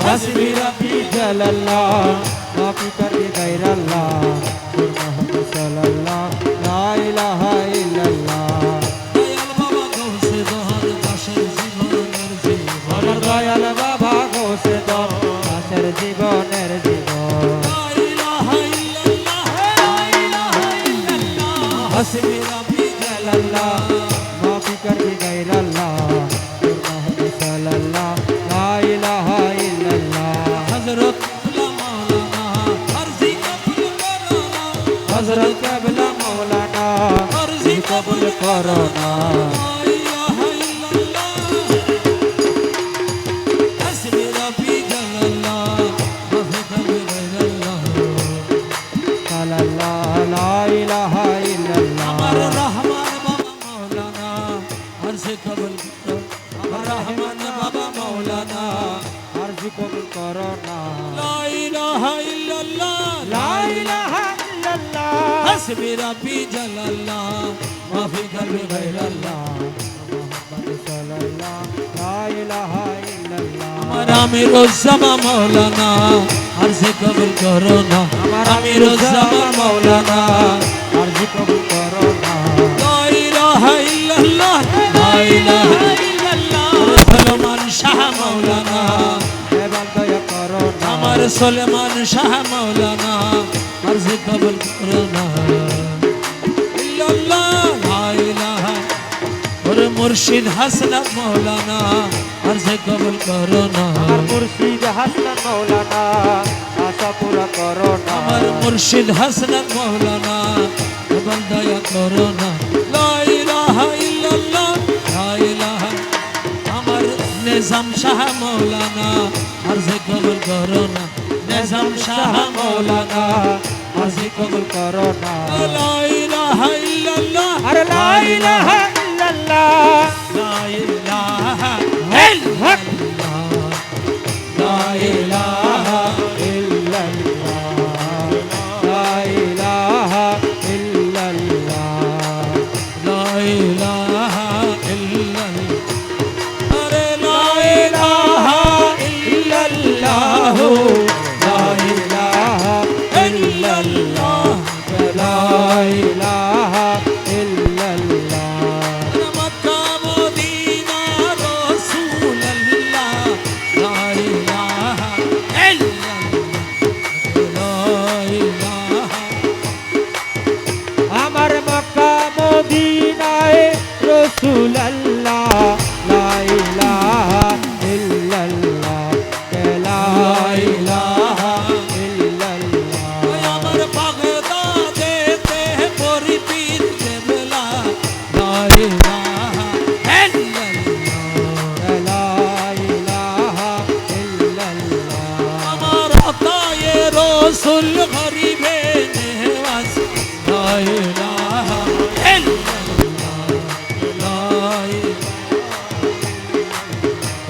হাসবি রাব্বি জালাল্লাহ মাফি করবি গায়রাল্লাহ নূর মুহাম্মদ সাল্লাল্লাহ লা ইলাহা ইল্লাল্লাহ দয়াল বাবা গৌসে দহর দাসের জীবনের জীবন দয়াল বাবা গৌসে দহর দাসের জীবনের জীবন লা ইলাহা ইল্লাল্লাহ লা ইলাহা ইল্লাল্লাহ হাসবি রাব্বি জালাল্লাহ মাফি করবি গায়রাল্লাহ নূর মুহাম্মদ সাল্লাল্লাহ লা ইলাহা ইল্লাল্লাহ হযরত মাওলানা আরজি কবুল করনা হযরত কেবলা মাওলানা আরজি কবুল করো না লা ইলাহা ইল্লাল্লাহ হাসবি রাব্বি জালাল্লাহ মাফি করবি গায়রাল্লাহ সাল্লাল্লাহ লা ইলাহা ইল্লাল্লাহ আমার রহমান বাবা মাওলানা আরজি কবুল করো আমার রহমান বাবা মাওলানা আরজি কবুল করো না লা ইলাহা ইল্লাল্লাহ লা ইলাহা ইল্লাল্লাহ হাসবি রাব্বি জালাল্লাহ মাফি করবি গায়রাল্লাহ মুহাম্মদ সাল্লাল্লাহ লা ইলাহা ইল্লাল্লাহ আমার আমিরুজ্জামান মাওলানা আরজি কবুল করো না আমার আমিরুজ্জামান মাওলানা আরজি কবুল করো না লা ইলাহা ইল্লাল্লাহ লা ইলাহা ইল্লাল্লাহ সুলেমান শাহ মাওলানা এবার দয়া করো না আমার সুলেমান শাহ মাওলানা আরজি কবুল করো না ইল্লাল্লাহ লা ইলাহা ওরে মুর্শিদ হাসনাত মাওলানা আরজি কবুল করো না আমার মুর্শিদ হাসান মাওলানা আশা পুরা করো না আমার মুর্শিদ হাসনাত মাওলানা এবার দয়া করো না লা ইলাহা ইল্লাল্লাহ লা ইলাহা আমার নিজাম শাহ মাওলানা আরজি কবুল করো না নিজাম শাহ মাওলানা আরজি কবুল করো না লা ইলাহা ইল্লাল্লাহ আরে লা ইলাহা ইল্লাল্লাহ লা ইলাহা হক লা ইলাহা ইল্লাল্লাহ লা ইলাহা ইল্লাল্লাহ লা ইলাহা ইল্লাল্লাহ আরে লা ইলাহা ইল্লাল্লাহ লা ইলাহা ইল্লাল্লাহ লা ইলাহা ইল্লাল্লাহ মক্কা মদিনা রাসূলুল্লাহ লা ইলাহা ইল্লাল্লাহ আমার মক্কা মদিনায় রাসূলুল্লাহ লা ইলাহা ইল্লাল্লাহ লা ইলাহা ইল্লাল্লাহ আমার বাগদাদেতে পরিপীর কেবলা লা ইলাহা ইল্লাল্লাহ লা ইলাহা ইল্লাল্লাহ আমার আতায়ে রাসূল গরিবে নেওয়াজ লা ইলাহা ইল্লাল্লাহ লা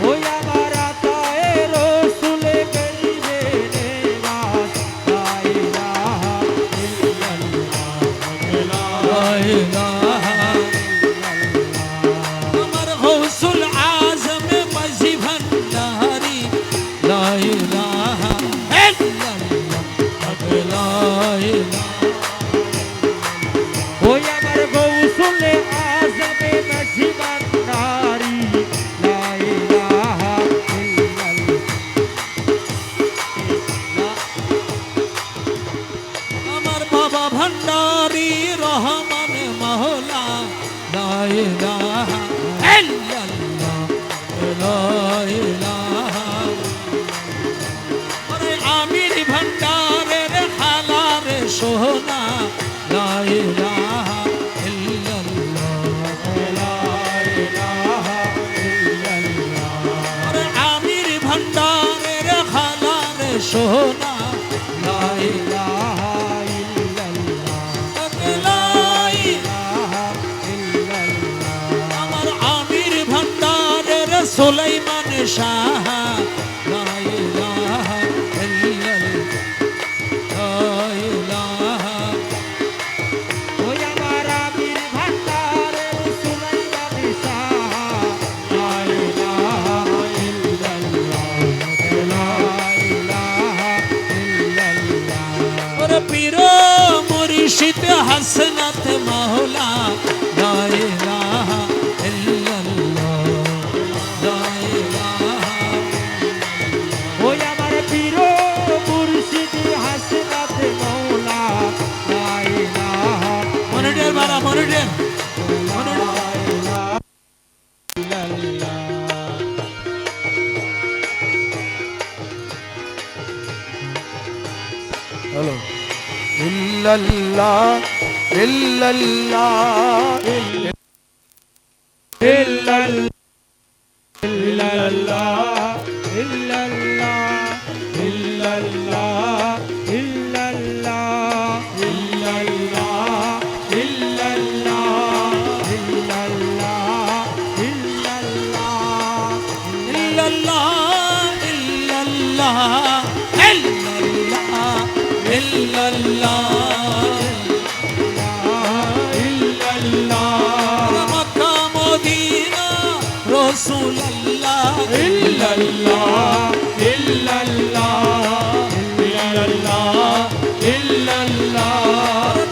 ওই আমার আতায়ে রাসূল গরিবে নেওয়াজ লা ইলাহা ইল্লাল্লাহ ইলাহা আমার গৌসুল আজম মাঝি ভান্ডারি লা ইলাহা ইল্লাল্লাহ লা ইলাহা ওই আমার গৌসুল আজমে মাঝি ভান্ডারি লা ইলাহা ইল্লাল্লাহ আমার বাবা ভান্ডারি রহমান মাওলা লা ইলাহা ইল্লাল্লাহ লা ইলাহা আরে আমির ভান্ডারের হালার সোনা লা ইলাহা ইল্লাল্লাহ লা ইলাহা ইল্লাল্লাহ আরে আমির ভান্ডারের হালার সোনা লা ইলাহা ইল্লাল্লাহ লা ইলাহা ইল্লাল্লাহ আমার আমির ভান্ডারের সুলাইমান শাহ লা ইলাহা ইল্লাল্লাহ লা ইলাহা ওই আমার আমির ভান্ডারের সুলাইমান শাহ লা ইলাহা ইল্লাল্লাহ লা হাসনাত মাওলা লা ইলাহা ইল্লাল্লাহ লা ইলাহা ওই আমার পীর মুর্শিদ হাসনাত মৌলা লা ইলাহা মনিটের বাড়া মনিটের হ্যালো ইল্লাল্লাহ ইল্লাল্লাহ ইল্লাল্লাহ ইল্লাল্লাহ ইল্লাল্লাহ ইল্লাল্লাহ ইল্লাল্লাহ ইল্লাল্লাহ ইল্লাল্লাহ ইল্লাল্লাহ ইল্লাল্লাহ ইল্লাল্লাহ মক্কা মদিনা রাসূলুল্লাহ ইল্লাল্লাহ ইল্লাল্লাহ ইল্লাল্লাহ ইল্লাল্লাহ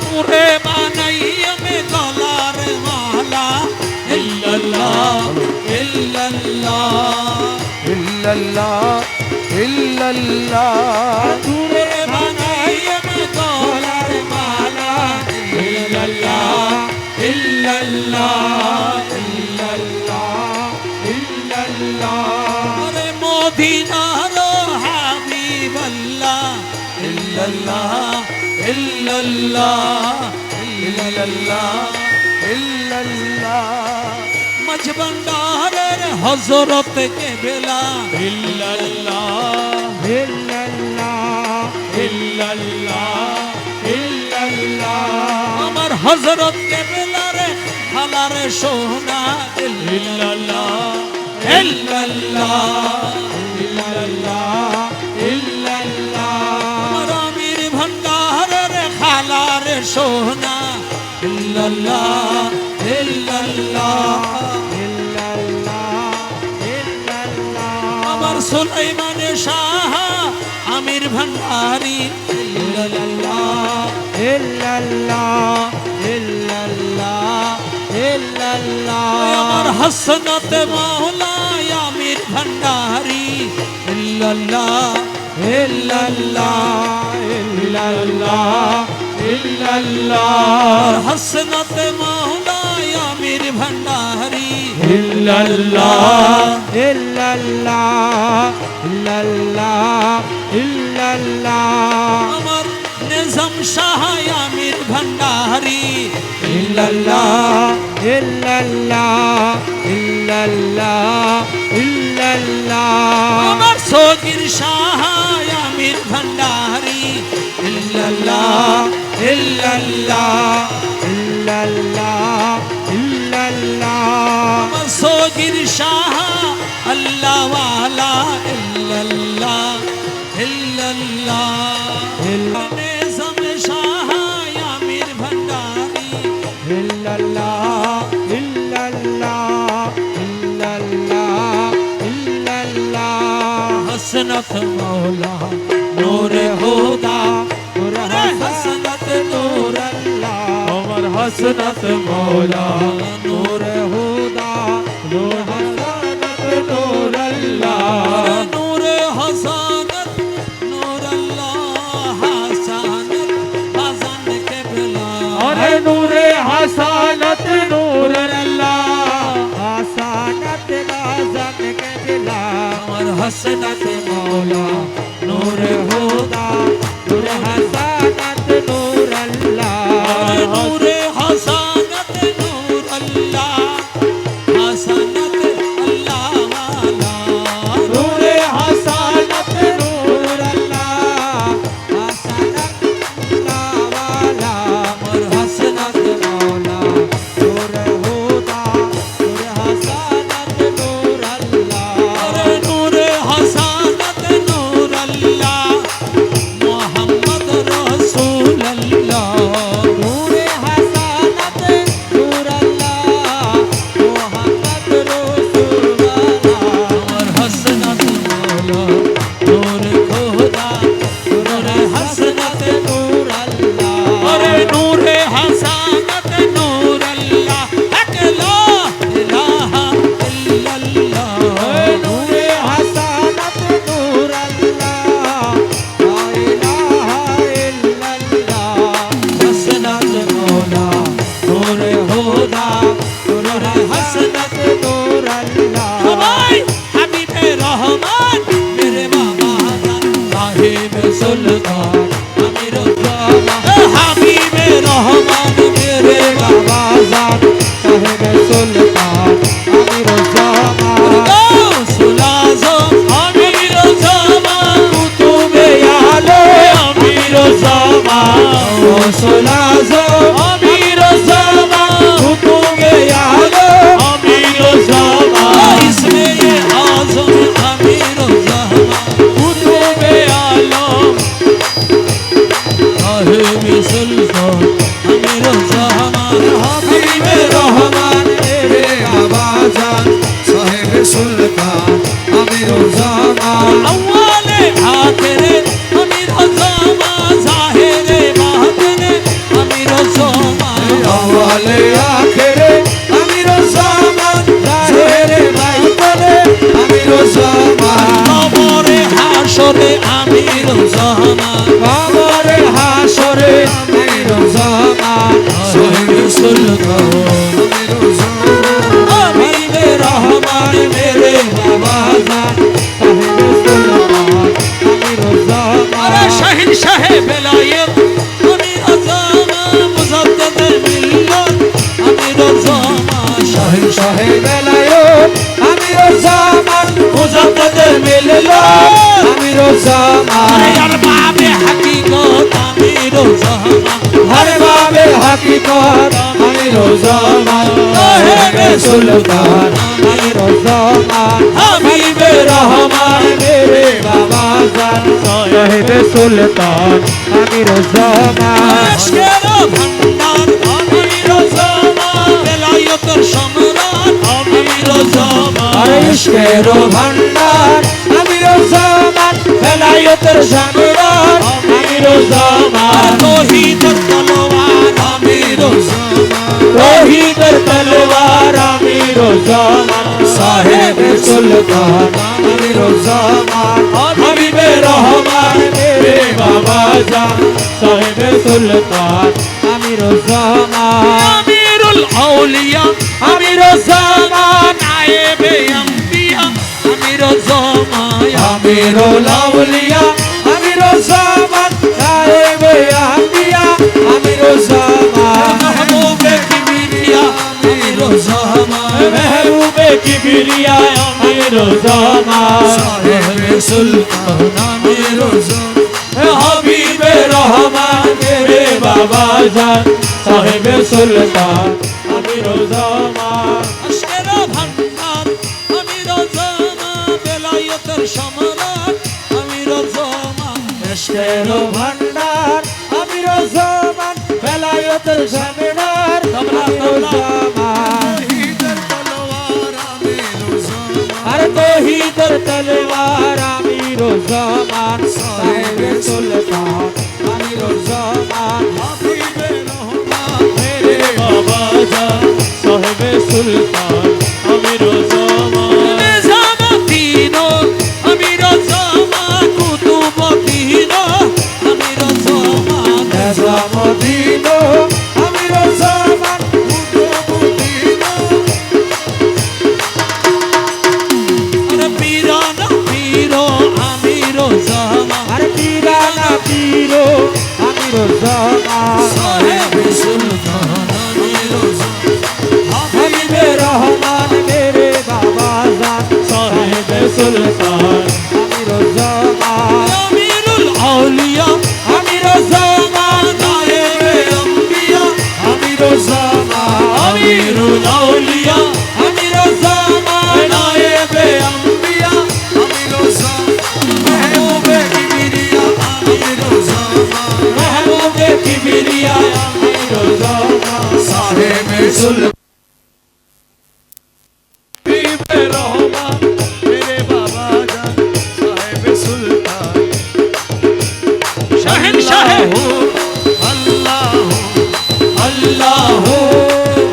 পুরে বানাইয়া মে গলার মালা ইল্লাল্লাহ ইল্লাল্লাহ ইল্লাল্লাহ ইল্লাল্লাহ পুরে বানাইয়া মে গলার মালা ইল্লাল্লাহ ইল্লাল্লাহ ইল্লাল্লাহ ইল্লাল্লাহ আরে মদিনার হাবিবাল্লাহ ইল্লাল্লাহ ইল্লাল্লাহ ইল্লাল্লাহ ইল্লাল্লাহ মজবন্দারের হযরত কেবলা ইল্লাল্লাহ ইল্লাল্লাহ ইল্লাল্লাহ ইল্লাল্লাহ আমার হযরত কেবলার খালার সোনা ইল্লাল্লাহ ইল্লাল্লাহ ইল্লাল্লাহ ইল্লাল্লাহ আমার আমির ভান্ডারের খালার সোনা ইল্লাল্লাহ ইল্লাল্লাহ আমার সুলাইমান শাহ আমির ভান্ডারি ইল্লাল্লাহ আমার হাসনাত মাওলা আমির ভান্ডারি ইল্লাল্লাহ আমার হাসনাত মাওলা আমির ভান্ডারি আমার নিজাম শাহ আমির ভান্ডারি আমার সগীর শাহ আমির ভান্ডারি ইল্লাল্লাহ আমার সগীর শাহ আল্লাহ ওয়ালা ইল্লাল্লাহ ইল্লাল্লাহ নিজাম শাহ আমির ভান্ডারি हसनत मौला नूरे खुदा हसनत नूर अल्लाह हसनत मौला नूर हुदा नूर हसनत नूर अल्लाह नूर हसनत नूर अल्लाह हसनत हसन के बिला अरे नूर हसनत नूर अल्लाह हसनत हसन के दिला और हसनत मौला नूर हुदा नूर हसनत नूर अल्लाह नूर हसनत नूर अल्लाह हसनत अल्लाह वाला नूर हसनत नूर अल्लाह हसनत अल्लाह वाला और हसनत मौला नूर हुदा नूर हसनत नूर अल्लाह अरे नूर हसनत नूर अल्लाह मोहम्मद সুলতান আমিরুজ্জামান হাবিবে রহমান মেরে বাবা জান সাহেব সুলতান আমিরুজ্জামান গাউসুল আজম আমিরুজ্জামান কুতুবে আলম আমিরুজ্জামান গাউসুল আজম আমিরুজ্জামান কুতুবে আলম আমিরুজ্জামান ইসমে আজম আমিরুজ্জামান কুতুবে আলম সাহেবে সুলতান আমিরুজ্জামান হাবিবে রহমান মেরে বাবা জান সাহেব সুলতান আমিরুজ্জামান আউয়ালে আখেরে আমিরুজ্জামান জাহেরে বাতিনে আমিরুজ্জামান আওয়ালে আখেরে আমিরুজ্জামান জাহেরে বাইতনে আমিরুজ্জামান কবরে হাসরে আমিরুজ্জামান বাবরে হাসরে আমিরুজ্জামান সাহেব সুলতান আমিরুজ্জামান হাবিবে রহমান মেরে বাবা জান সাহেব সুলতান আমিরুজ্জামান আরে শাহিন সাহেব বেলায়েত আমিরুজ্জামান মুজাদ্দেদ মিল্লাত আমিরুজ্জামান শাহিন সাহেব বেলায়ত আমিরুজ্জামান মুজাদ্দেদ মিল্লাত আমিরুজ্জামান আর বাবে হাকিকত আমিরুজ্জামান হর বাবে হাকিকত আমিরুজ্জামান সাহেব সুলতান আমিরুজ্জামান হাবিবে রহমান মেরে বাবা জান সাহেব সুলতান আমিরুজ্জামান আশকের ভান্ডার আমিরুজ্জামান বেলায়েতের সম্রাট আমিরুজ্জামান আরে ইশকের ভান্ডার আমিরুজ্জামান বেলায়েতের সম্রাট আমিরুজ্জামান তৌহিদের তলোয়ার আমিরুজ্জামান তৌহিদের তলোয়ার আমিরুজ্জামান সাহেব সুলতান আমিরুজ্জামান হাবিবে রহমান মেরে বাবা জান সাহেব সুলতান আমিরুজ্জামান আমিরুল আউলিয়া আমিরুজ্জামান নায়েবে আম্বিয়া আমিরুজ্জামান আমিরুল আউলিয়া আমিরুজ্জামান নায়েবে আম্বিয়া আমিরুজ্জামান মাহবুবে কিবরিয়া আমিরুজ্জামান মেহবুবে কিবরিয়া আমিরুজ্জামান সাহেব সুলতান আমিরুজ্জামান হাবিবে রহমান মেরে বাবা জান সাহেব সুলতান আমিরুজ্জামান আশকের ভান্ডার আমিরুজ্জামান বেলায়েতের সম্রাট আমিরুজ্জামান ইশকের ভান্ডার আমিরুজ্জামান বেলায়েতের সম্রাট আমিরুজ্জামান আর তৌহিদের তলোয়ার আমিরুজ্জামান সাহেব সুলতান আমিরুজ্জামান হাবিবে রহমান মেরে বাবা জান সাহেব সুলতান আমিরুজ্জামান নিজামুদ্দিন আমিরুজ্জামান কুতুবুদ্দিন আমিরুজ্জামান নিজামুদ্দিন আমিরুজ্জামান কুতুবুদ্দিন আর পীরানা পীর আমিরুজ্জামান আর পীরানা পীর আমিরুজ্জামান সাহেব সুলতান আমিরুজ্জামান হাবিবে রহমান মেরে বাবা জান সাহেব সুলতান আমিরুজ্জামান আমিরুল আউলিয়া আমিরুজ্জামান নায়েবে আম্বিয়া আমিরুজ্জামান আমিরুল আউলিয়া আমিরুজ্জামান নায়েবে আম্বিয়া আমিরুজ্জামান মেহবুবে কিবরিয়া আমিরুজ্জামান মেহবুবে কিবরিয়া আমিরুজ্জামান সাহেব সুলতান হাবিবে রহমান মেরে বাবা জান সাহেব সুলতান শাহিন সাহেব আল্লাহু আল্লাহু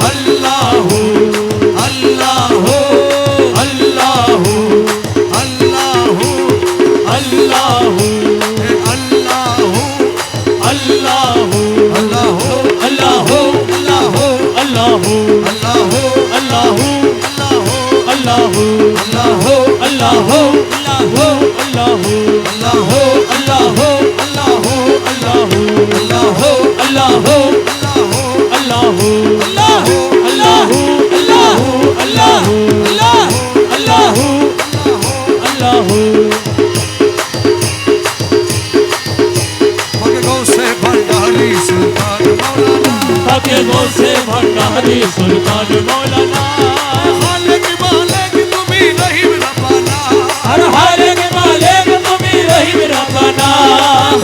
আল্লাহু আল্লাহু আল্লাহু আল্লাহু আল্লাহু আল্লাহু আল্লাহু আল্লাহু আল্লাহু আল্লাহু ভান্ডারি সুলতান মৌলানা তাকে বলছে ভান্ডারি সুলতান মৌলানা খালেক মালিক তুমি রহিম রব্বানা আর হালেক মালিক তুমি রহিম রব্বানা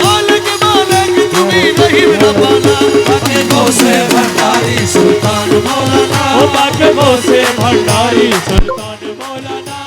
খালেক মালিক তুমি রহিম রব্বানা তাকে বলছে ভান্ডারি সুলতান মৌলানা ও তাকে বলছে ভান্ডারি সুলতান মৌলানা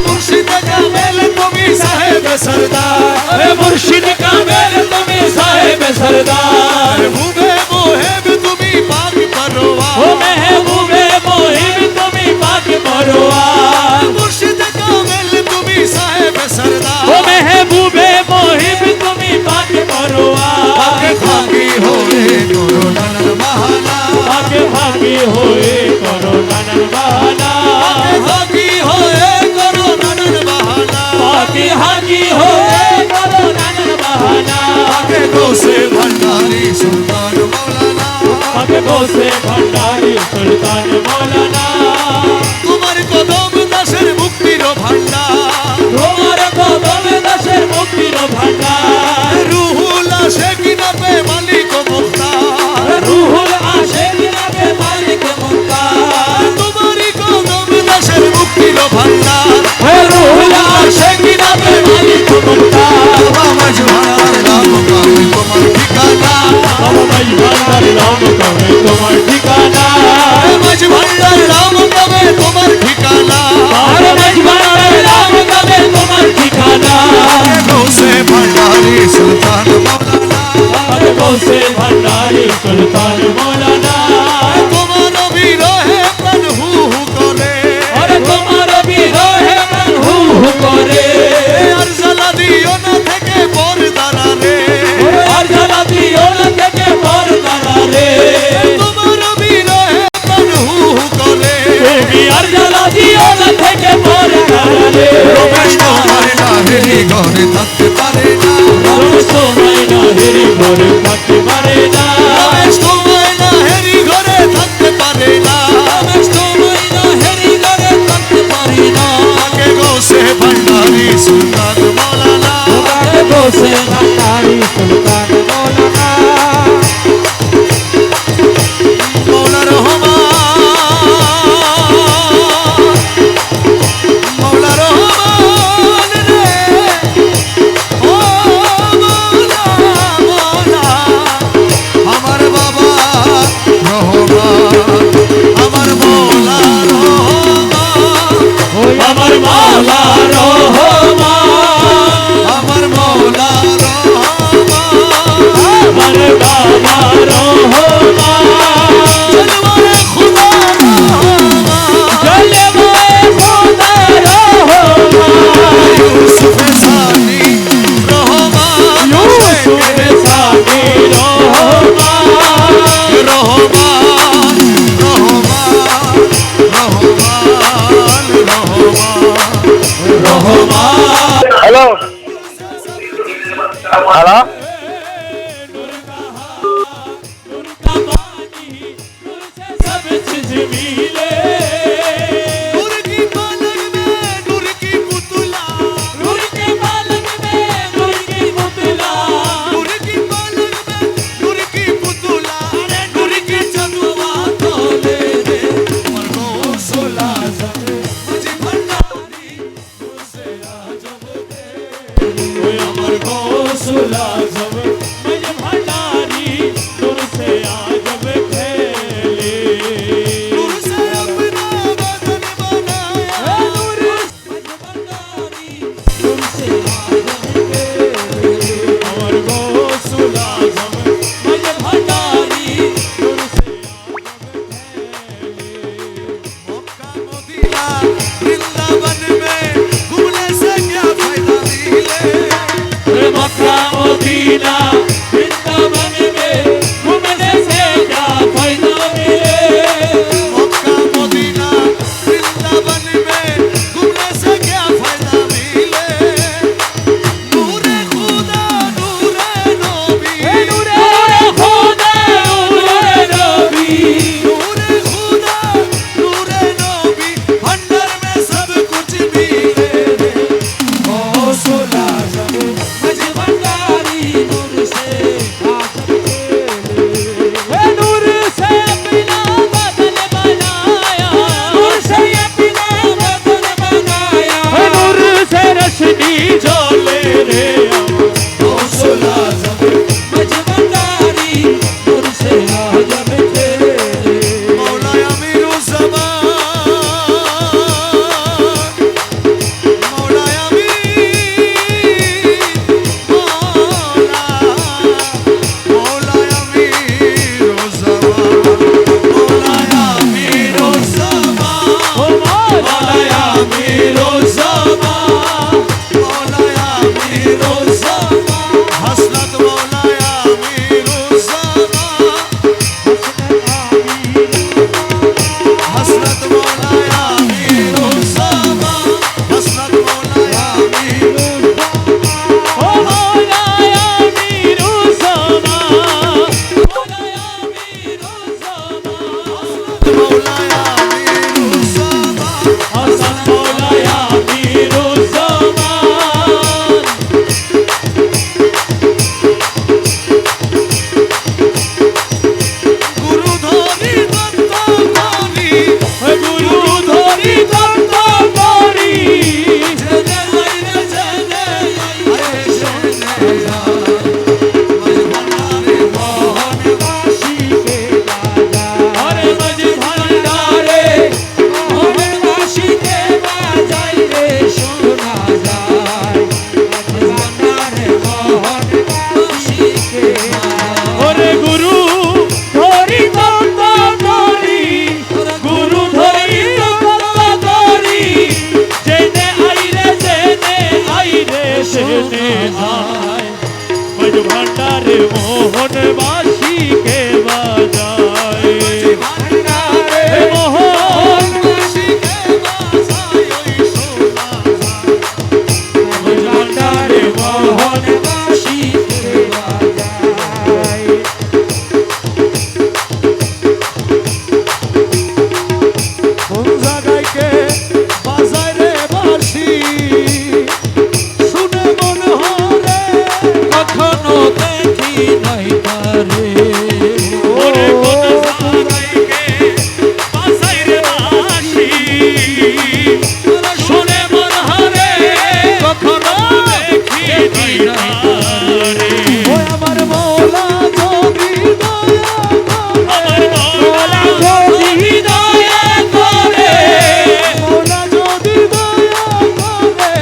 মুর্শিদ কামেল তুমি সাহেব সরদার এ মুর্শিদ কামেল তুমি সাহেব সরদার মুবে মোহেব তুমি পাক পরওয়ার ও মেহবুবে মুহিব তুমি পাক পরওয়ার মুর্শিদ কামেল তুমি সাহেব সরদার ও মেহবুবে মুহিব তুমি পাক পরওয়ার আগে খাকি হয়ে করো নানার বাহানা আগে ভাগি হয়ে করো নানার বাহানা আগে খাকি হয়ে করো নানার বাহানা আগে হাগি হয়ে করো নানার বাহানা আগে গোসে ভান্ডারি সুলতান মৌলানা আগে বসে ভান্ডারি সুলতান মৌলানা তোমার কদম দাসের মুক্তির ভান্ডার তোমার কদম দাসের মুক্তির ভান্ডার রুহুল আশিক নামে মালিক মুখতার রুহুল আশিক নামে মালিক মুক্তার তোমারই কদম দাসের মুক্তির ভান্ডার রুহুল আশিক নামে মালিক মুক্তার আমার জোয়ার নাম কামে তোমার ঠিকানা আমার ভান্ডার নাম কবে তোমার ঠিকানা মাঝ ভান্ডার নাম কামে তোমার ঠিকানা আর মাঝ ভান্ডার নাম কবে তোমার ঠিকানা গোসে ভান্ডারি সুলতান মৌলানা আর বসে ভান্ডারি সুলতান মৌলানা তোমার বিরহে প্রাণ হু হু করে আর তোমার বিরহে মন হু হু করে আর জ্বালা দিও না থেকে পরদারা রে আর জ্বালা দিও না থেকে পরদারা রে তোমার বিরহে প্রাণ হু হু করে তুমি আর জ্বালা দিও না থেকে পরদারা রে রমেশ তোমার নাহেরি ঘরে থাকতে পারে না রমেশ তোমায় না হেরি ঘরে থাকতে পারে না রমেশ তোমার নাহেরি ঘরে থাকতে পারে না রমেশ তোমায় না হেরি ঘরে থাকতে পারে না আগে গোসে ভান্ডারি সুলতান মৌলানা তোমাকে বসে ভান্ডারি সুলতান মৌলানা মৌলা রহমান মৌলা রহমান রে ও মৌলা মৌলা আমার বাবা রহমান আমার মৌলা রহমান ওই আমার মাওলা রহমান আমার মৌলা রহমান আমার বাবা রহমান জলওয়ারে খুদা রহমান জলওয়ায়ে খোদা রহমান ইউসুফ সানি রহমান ইউসুফ সানি রহমান রহমান রহমান রহমান রহমান হ্যালো হ্যালো सब चीज मिले नूर की पलक में नूर की पुतला नूर के पालक में नूर की मुतला नूर की पलक में नूर की पुतला नूर की चंदुआ तोले रे मरनो सोला मुझे भंडारी से आजम दे ओए अमर गौसुला जब मैं भंडारी तुर से आजम खेले नूर से अपना बदन बनाया नूर भंडारी तुर से आजम खेले अमर गौसुला जब मैं भंडारी तुर से आजम खेले मक्का मदीना वृंदावन में घूमने से क्या फायदा मिले मक्का मदीना শোনা যায় মাঝ ভান্ডারে মোহন বাসিকে বাজায় ভান্ডারে মোহন বাসিকে বাজায় ওই সোনা ভান্ডারে মোহন বাসিকে বাজায় কোন জায়গায় কে বাজায় রে বাঁশি শুনে মনে হরে কখনো দেখি নাই তারে ওরে কোন জায়গায় কে বাজায় রে বাঁশি শুনে মনে হরে কখনো দেখি দেখি নাই তারে ও আমার মৌলা যদি দয়া আমার মৌলা যদি দয়া করে মৌলা যদি দয়া করে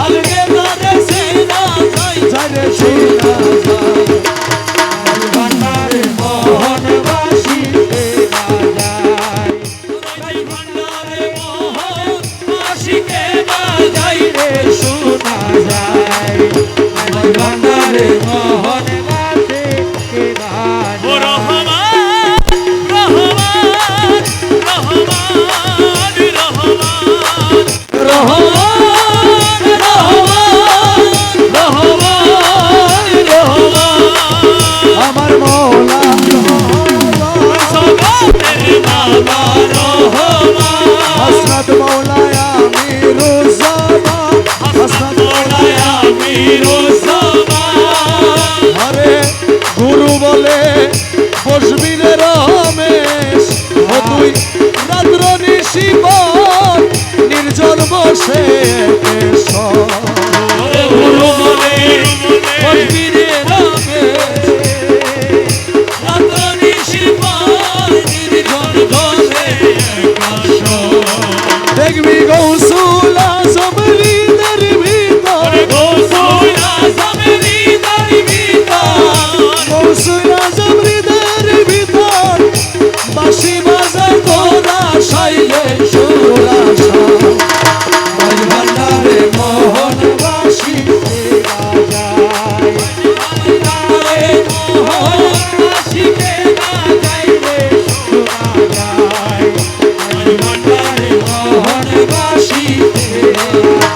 আলগে তারে সেনা যাই যারে সেনা যাই ভান্ডারে মোহন বাসিকে বাজায় ভান্ডারে মোহন বাসিকে বাজায় রে শোনা যায় ভান্ডারে মোহন বাসিকে ও বাজায় রহমান রহমান রহমান রহমান রহমান রহমান রহমান আমার মৌলা সগতের বাবা রহমান হসরত মৌলায় আমিরুজ্জামান হসরত মোলায় আমিরুজ্জামান আরে গুরু বলে বসবি রে রমেশ ও তুই রাত্র নিশিবন নির্জন বসে গুরু বলে বসবি রে রমেশ রাতনি শিবন নির্জন বসে একাশ দেখবি গৌসুল আজমের ভিতর গৌসুল আজমেরি দারি ভিতর গৌসুল আজমের ভিতর বাঁশি বাজায় তোরা সাইলে সুরা সাই ভান্ডারে মোহন বাঁশিতে বাজায় ভান্ডারে মোহন বাঁশিতে বাজায় রে শোনা যায় ভান্ডারে মোহন বাঁশিতে বাজায়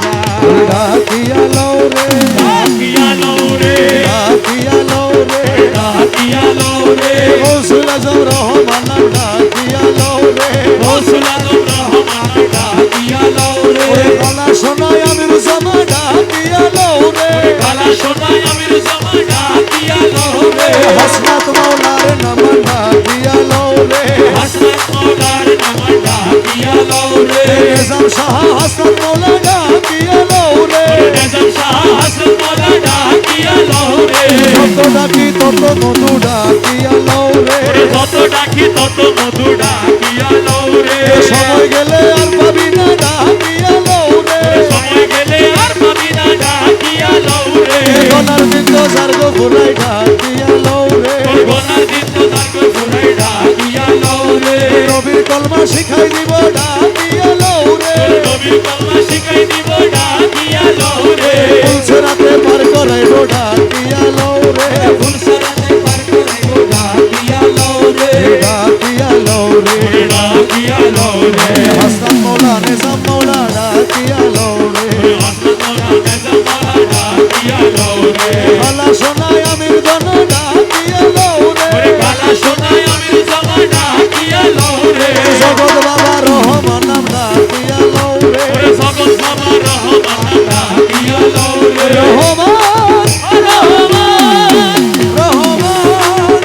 ডাকিয়া লও রে ডাকিয়া লৌরে ডাকিয়া লও রে ডাকিয়া লৌরে গৌসুল আজম রহমান ডাকিয়া লও রে গৌসুল আজম রহমান ডাকিয়া লৌরে ওরে গলা শোনায় আমিরুজ্জামান ডাকিয়া লও রে গলা শোনায় আমিরুজ্জামান ডাকিয়া লৌরে হসরত মৌলার নাম ডাকিয়া লও রে হযরত মওলার নাম ডাকিয়া লৌরে নিজাম শাহ হসরত মৌলা ডাকিয়া লও রে নিজাম শাহ হযরত মওলা ডাকিয়া লৌরে যত ডাকি তত মধু ডাকিয়া লও রে যত ডাকি তত মধু ডাকিয়া লৌরে সময় গেলে আর পাবি না ডাকিয়া লও রে সময় গেলে আর পাবি না ডাকিয়া লৌরে গলার বিন্দ জার্গ ঘুরাই ডাকিয়া লও রে গোনার দিন তো তাকে ফুরাই ডাকিয়া লৌরে নবীর কলমা শিখাই দিব ডাকিয়া লও রে নবীর কলমা শিখাই দিব ডাকিয়া লৌরে বলছে রাতে পার করাইব ডাকিয়া লও রে ফুলসরাতে পার করাইব ডাকিয়া লৌরে ডাকিয়া লও রে ডাকিয়া লৌরে হাসান মৌলা নিজাম মৌলা ডাকিয়া লও রে হযরত মওলানা নিজাম মওলা ডাকিয়া লৌরে গলা শোনায় আমির জন ডাকিয়া লও রে গলা শোনায় আমিরুজ্জামান ডাকিয়া লৌরে জগৎ বাবা রহমান নাম ডাকিয়া লও রে জগৎ বাবা রহমান ডাকিয়া লৌরে রহমান রহমান রহমান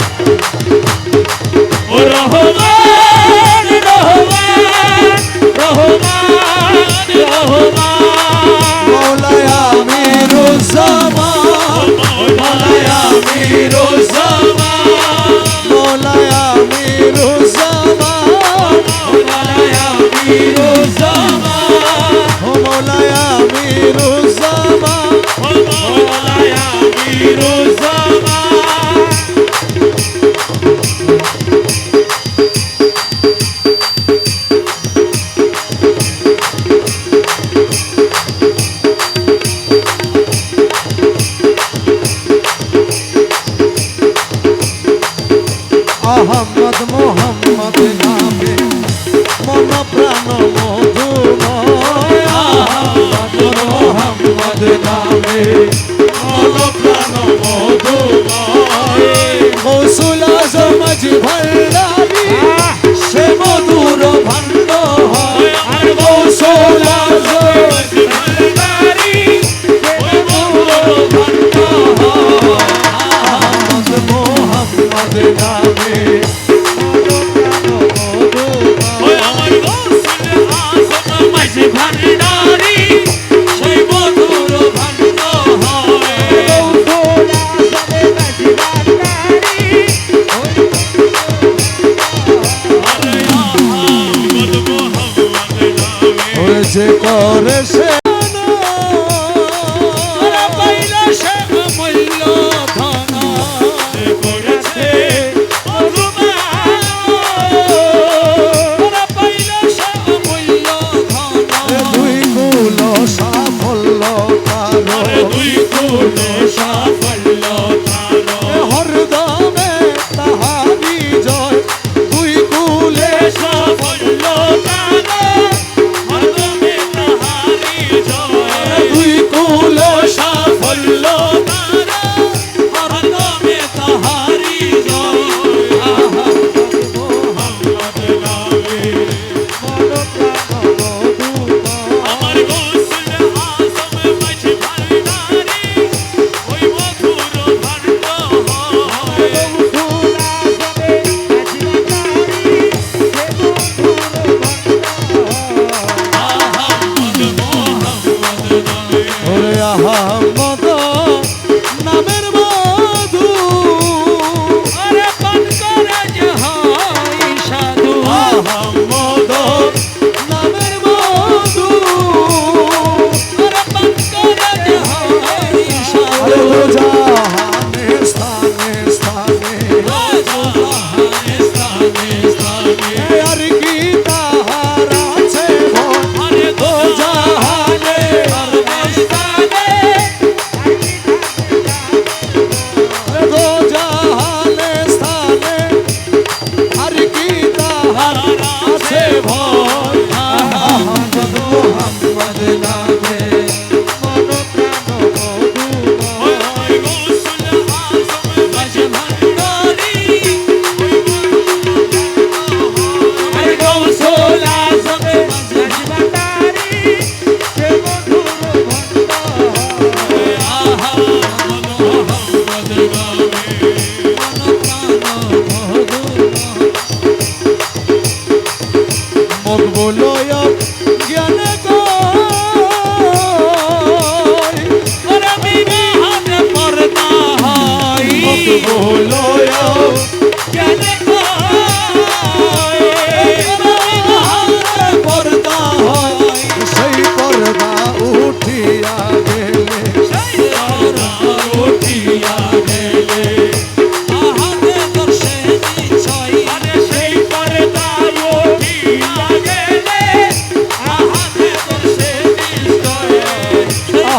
ও রহমান রহমান রহমান রহমান মৌলায় আমিরুজ্জামান মওলায় আমিরুজ্জামান মৌলায় আমিরুজ্জামান মওলায় আমিরুজ্জামান ও মৌলায় আমিরুজ্জামান ও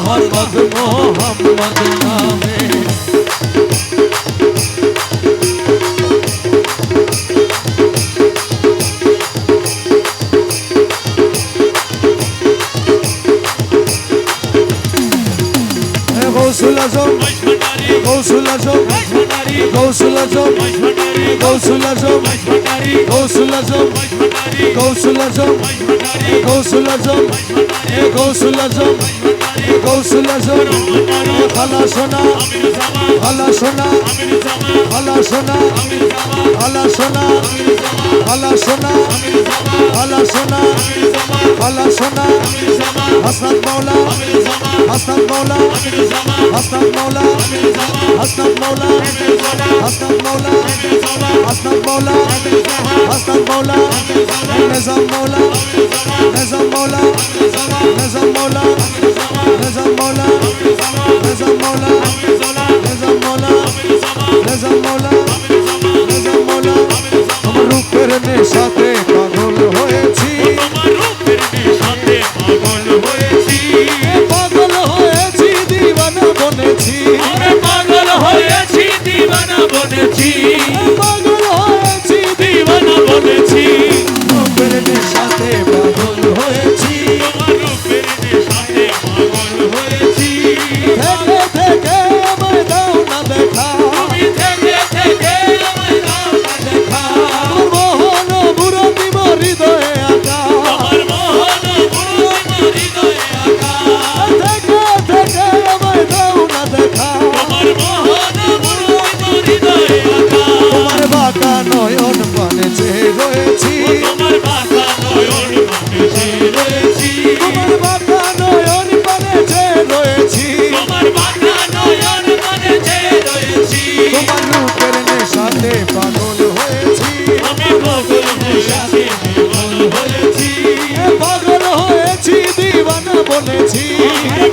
বরকত মোহাম্মদ নামে। গৌসুল আজম গৌসুল আজম গৌসুল আজম গৌসুল আজম গৌসুল আজম গৌসুল আজম গৌসুল আজম গৌসুল আজম গৌসুল আজম খালা সোনা খালা সোনা খালা সোনা খালা সোনা খালা সোনা খালা সোনা খালা সোনা হাসনাত মাওলা হাসনাত মাওলা হাসনাত মাওলা হাসনাত মাওলা হাসনাত মাওলা হাসনাত মাওলা হাসনাত মাওলা নিজাম মাওলা নিজাম মাওলা নিজাম মাওলা নিজাম মাওলা নিজাম মাওলা নিজাম মাওলা নিজাম মাওলা নিজাম মাওলা আমার রূপের নেশাতে পাগল হয়েছি পাগল হয়েছি দিওয়ানা বনেছি পাগল হয়েছি দিওয়ানা বনেছি পাগল হয়েছি দিওয়ানা বনেছি রূপের নেশাতে পাগল হয়েছি রূপের নেশাতে পাগল হয়েছি থেকে থেকে আমায় দাও না দেখা তুমি থেকে থেকে আমায় দাও না দেখা মোহন মুরতি হৃদয়ে আঁকা আমার মোহন মুরতি হৃদয়ে আঁকা থেকে থেকে আমায় দাও না দেখা আমার মোহন মুরতি হৃদয়ে আঁকা তোমার বাঁকা নয়ন পানে চেয়ে রয়েছি তোমার বাঁকা নয়ন পানে চেয়ে রয়েছি তোমার বাঁকা নয়ন পানে চেয়ে রয়েছি তোমার বাঁকা নয়ন পানে চেয়ে রয়েছি তোমার রূপের নেশাতে পাগল হয়েছি আমি পাগল নেশাতে পাগল হয়েছি পাগল হয়েছি দিওয়ানা বলেছি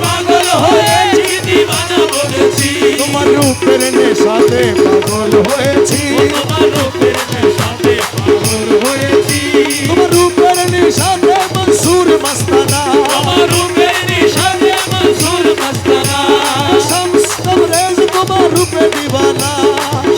পাগল হয়েছি দিওয়ানা বলেছি তোমার রূপের নেশাতে পাগল হয়েছি তোমার রূপের নেশাতে পাগল হয়েছি তোমার রূপের নেশাতে মনসুর মস্তানা তোমার রূপের নেশাতে মনসুর মস্তানা শামস তবরেজ তোমার রূপে দিওয়ানা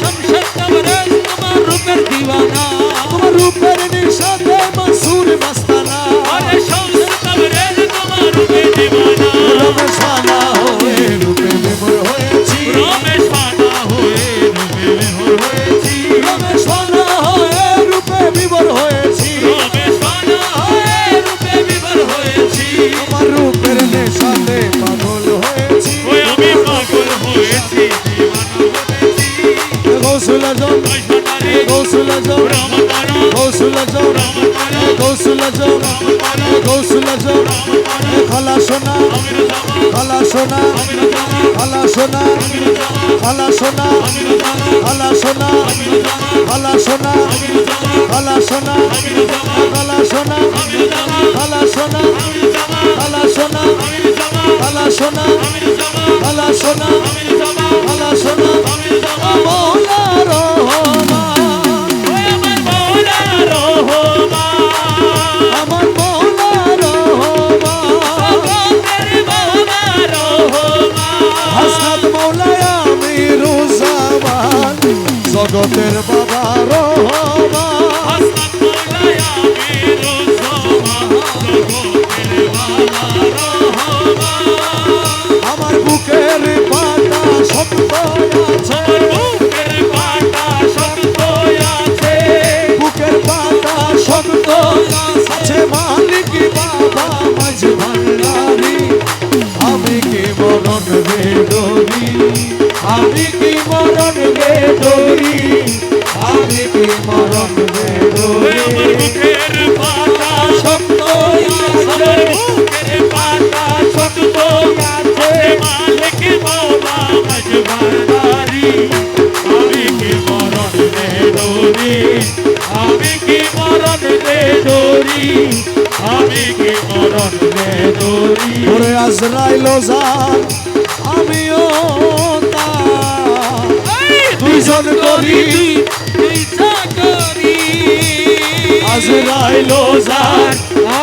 শমশদ তবরেজ তোমার রূপের দিওয়ানা তোমার রূপের নেশাতে মনসুর মস্তানা আরে শমশদ তবরেজ তোমার রূপের দিওয়ানা রমেশ ফানা হয়ে রূপে বিভোর হয়েছি রমেশ ফানা হয়ে রূপে বিভোর হয়েছি রমেশ ফানা হয়ে রূপে বিভোর হয়েছি রমেশ ফানা হয়ে রূপে বিভোর হয়েছি তোমার রূপের নেশাতে পাগল হয়েছি ওই আমি পাগল হয়েছি দিওয়ানা বলেছি গৌসুল আজম মশমাতারি গৌসুল আজম রমতারা গৌসুল আজম রমতারা গৌসুল আজম গৌসুল আজম খালা সোনা খালা সোনা খালা সোনা খালা সোনা খালা সোনা খালা সোনা খালা সোনা খালা সোনা খালা সোনা খালা সোনা খালা সোনা খালা সোনা খালা সোনা মৌলা রহমান আমার মৌলা রহমান আমার মৌলা রহমান মৌলা রহমান হাসনাত মৌলায় আমিরুজ্জামান জগতের বাবা রহমান হাসনাত মৌলায় আমিরুজ্জামান জগতের বাবা রহমান আমার বুকের পাতা শক্ত আছে বুকের পাটা শক্ত আছে বুকের পাতা শক্ত আছে মালিক বাবা মাঝ ভান্ডারি আমি কি মরণ বেদরি আমি কি মরণ বেদরি আমি কি মরণ ওই আমার বেদরি বুকের পাটা শক্ত আমার বুকের পাটা শক্ত আছে মালিক বাবা মাঝ ভান্ডারি আমি কি মরণ বেদরি আমি কি মরণ বেদরি আমি কি মরণ বেদরি ওরে আজরাইল জান আমিও তার দুইজন করি আজরাইল জান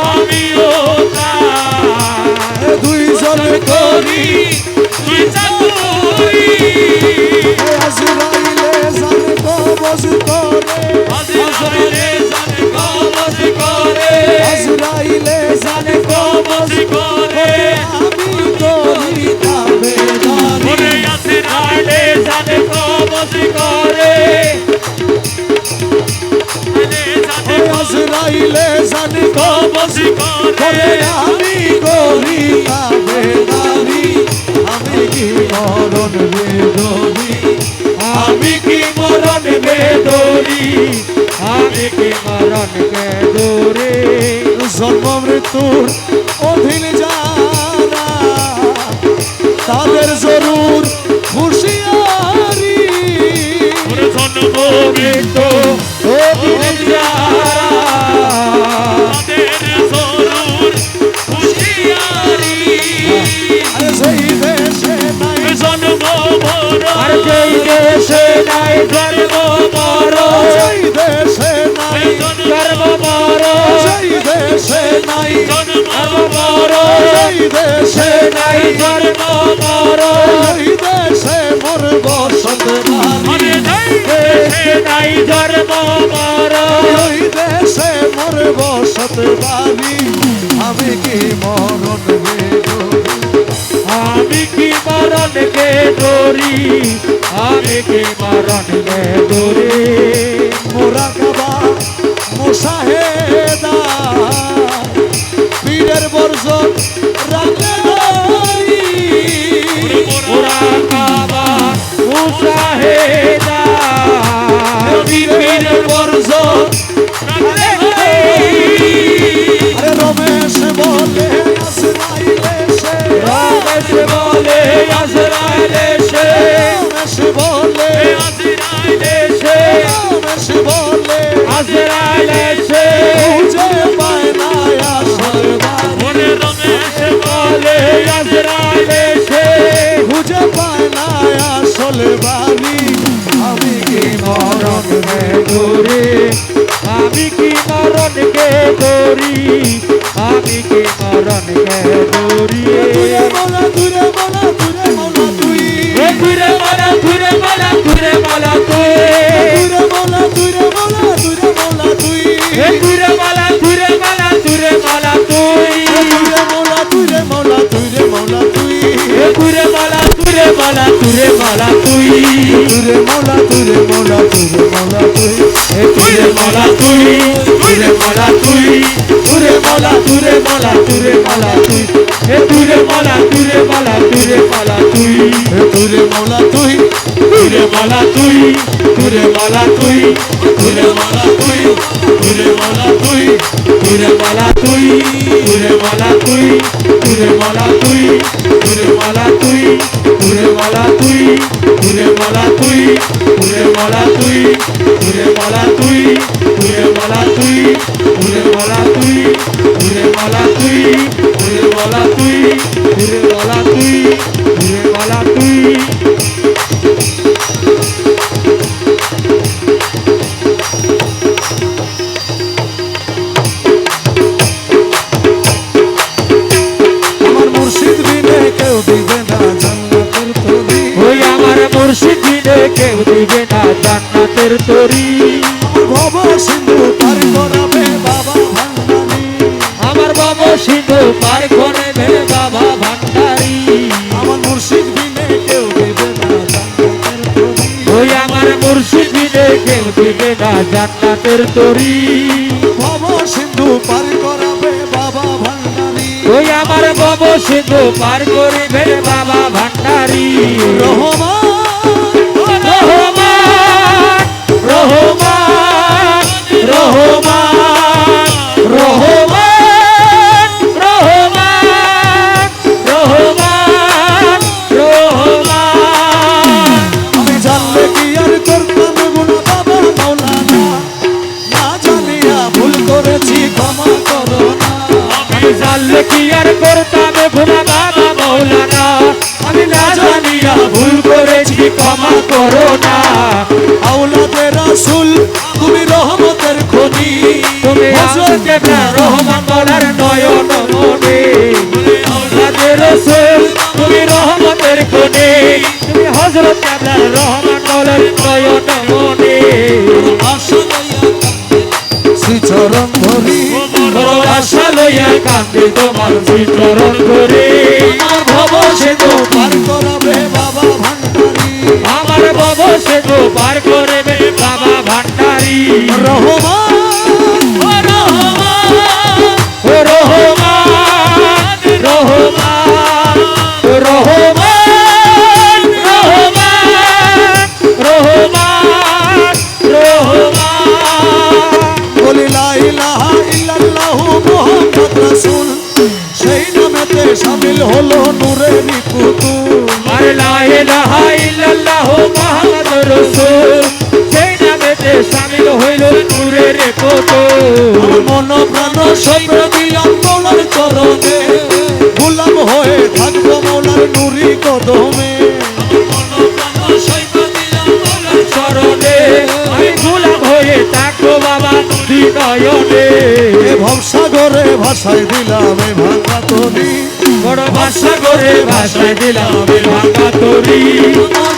আমিও তার দুইজন করি তুই চাতুরি আজরাইলে জানে কবজ করে আজরাইলে জানে কবজ করে আজরাইলে জানে কবজ করে আমি করি তাবেদারি ওরে আজরাইলে জানে কবজ করে আজরাইলে জানে কবজ করে আমি করি তাবেদারি আমি কি মরণ বেদরি আমি কি মরণ বেদরি আমি কি মরণ বেদরি জন্ম মৃত্যুর অধীন যারা তাদের জরুর হুঁশিয়ারি ওরে জন্ম মৃত্যু অধীন যারা তাদের জরুর হুঁশিয়ারি আরে সেই দেশে নাই জন্ম মরণ আর যেই দেশে নাই জন্ম মরণ সেই দেশে নাই জন্ম মরণ সেই দেশে নাই জন্ম মরণ সেই দেশে নাই জন্ম মরণ সেই দেশে মোর বসত বাড়ি আরে যাই দেশে নাই জন্ম মরণ ওই দেশে মোর বসত বাড়ি আমি কি মরণ বেদরি আমি কি মরণ বেদরি আমি কি মরণ বেদরি মোরাকাবা মুশাহেদা পীরের বর্জন রাখলে ধরি পুরা কাবা মুশাহেদা পীরের বর্জন আরে রমেশ বলে আজরাইলে সে রমেশ বলে আজরাইলে সে রমেশ বলে আজরাইলে সে রমেশ বলে আজরাইলে সে খুঁজে পায় না আসল বাড়ি ওরে রমেশ বলে আজরাইলে সে খুঁজে পায় না আসল বাড়ি আমি কি মরণ বেদরি আমি কি মরণ বেদরি আমি কি মরণ বেদরি দূরে বলা দূরে বলা দূরে বলা তুই ঘুরে বলা ঘুরে বলা ঘুরে বলা তুই দূরে বলা দূরে বলা দূরে বলা তুই ঘুরে বলা ঘুরে বলা ঘুরে বলা তুই দূরে বলা দূরে বলা দূরে বলা তুই ঘুরে বলা ঘুরে বলা ঘুরে বলা তুই দূরে বলা দূরে বলা দূরে বলা তুই ঘুরে বলা তুই ঘুরে বলা তুই ঘুরে বলা ঘুরে বলা ঘুরে বলা তুই ঘুরে বলা ঘুরে বলা ঘুরে বলা তুই দূরে বলা তুই ঘুরে বলা তুই ঘুরে বলা তুই ঘুরে বলা তুই ঘুরে বলা তুই ঘুরে বলা তুই ঘুরে বলা তুই ঘুরে বলা তুই ঘুরে বলা তুই ঘুরে বলা তুই ঘুরে বলা তুই ঘুরে বলা তুই ঘুরে বলা তুই ঘুরে বলা তুই ঘুরে বলা তুই ঘুরে বলা তুই ঘুরে বলা তুই ঘুরে বলা তুই ঘুরে বলা তুই আমার মুর্শিদ বিনে কেউ দিবে না জান্নাতের তরি ওই আমার মুর্শিদ বিনে কেউ দিবে না জান্নাতের তরি ভব সিন্ধু পার করাবে বাবা ভান্ডারি আমার বাবা সিন্ধু পার করে বে বাবা ভান্ডারি আমার মুর্শিদ বিনে কেউ দিবে না জান্নাতের তরি ওই আমার মুর্শিদ বিনে কেউ দিবে না জান্নাতের তরি ভব সিন্ধু পার করাবে বাবা ভান্ডারি ওই আমার বাবা সিন্ধু পার করে বে বাবা ভান্ডারি রহমান রহমান রহমান রহমান রহমান রহমান রহমান রহমান আমি জানলে কি আর করতাম গুণা বাবা মৌলানা না জানিয়া ভুল করেছি ক্ষমা করো না আমি জানলে কি আর করতাম গুনাহ বাবা মৌলানা আমি না জানিয়া ভুল করেছি ক্ষমা করো না আওলাদে রাসূল তুমি রহমতের খনি তুমি আমাকে রহমান বলার নয়ন মনে আওলাদ রসুল তুমি রহমতের কোণে তুমি হযরত কেবলার রহমান মৌলার নয়ন মনে আশা লইয়া কান্দে শ্রীচরণ ধরি বড় আশা লইয়া কান্দে তোমার শ্রীচরণ ধরে আমার ভব সেতু পার করাবে বাবা ভান্ডারী আমার ভব সেতু পার করবে বাবা ভান্ডারী রহমান ও রহমান রহমান রহমান রহমান রহমান বলি লা ইলাহা ইল্লাল্লাহু মুহাম্মদ রাসূল সেই নামেতে শামিল হলো নূরেরই পুতুল আর লা ইলাহা ইল্লাল্লাহু মুহাম্মাদুর রাসূল সেই নামেতে শামিল হইল নূরের পুতুল মন প্রাণ সব দিলাম মৌলার চরণে গোলাম হয়ে থাকবো মৌলার নুরি কদমে চরণে আমি গোলাম হয়ে থাকবো বাবা নয়নে এ ভবসাগরে ভাষায় দিলাম এ ভাঙা তরি বড় ভাষা করে ভাষায় দিলাম ভাঙা তরি